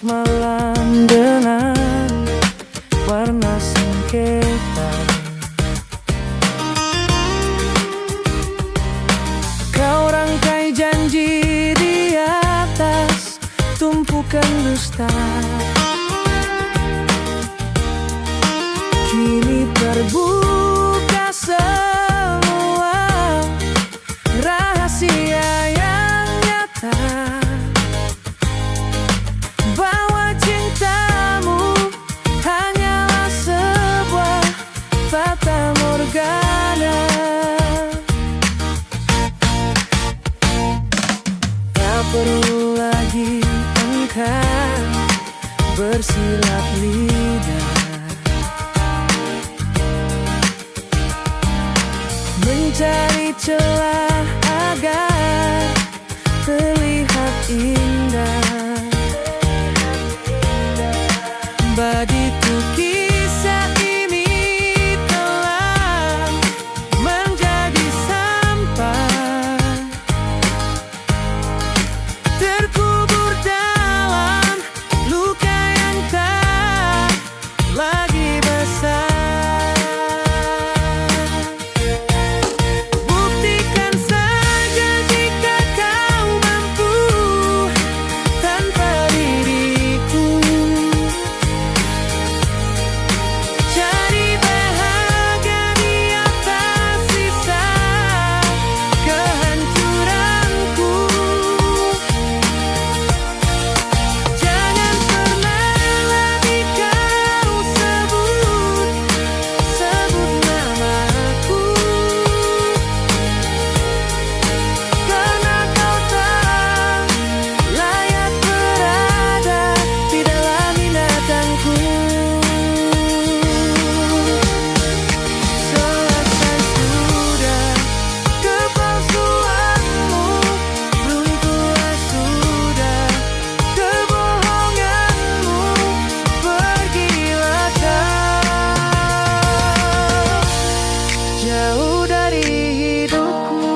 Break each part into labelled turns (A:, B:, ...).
A: malam dengan warna sengketa. Kau rangkai janji di atas tumpukan dusta. Kini terbuka semua rahasia yang nyata, bahwa cintamu hanyalah sebuah fata morgana. Tak perlu lagi engkau bersilat lidah mencari celah agar terlihat indah. Bagiku kisah ini telah menjadi sampah, terkubur dalam luka yang tak lagi basah. Jauh dari hidupku.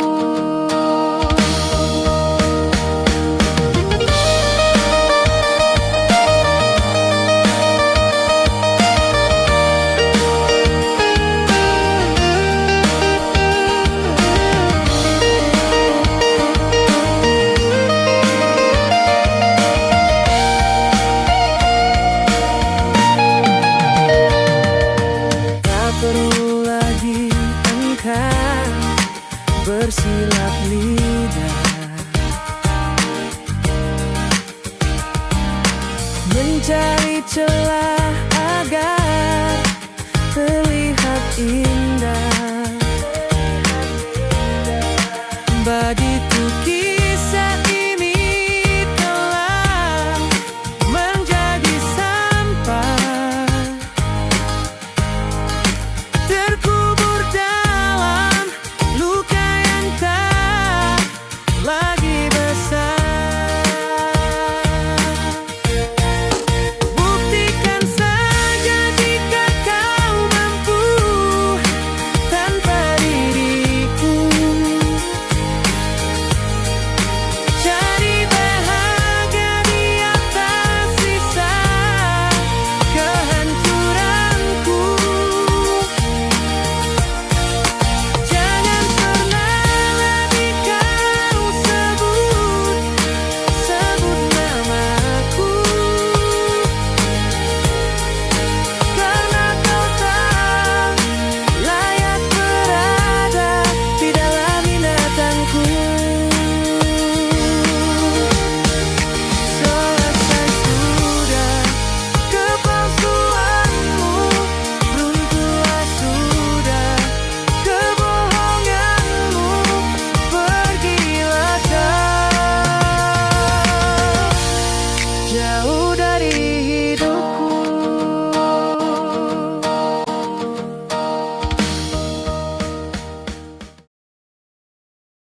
A: Tak perlu lagi bersilat lidah mencari celah agar terlihat indah.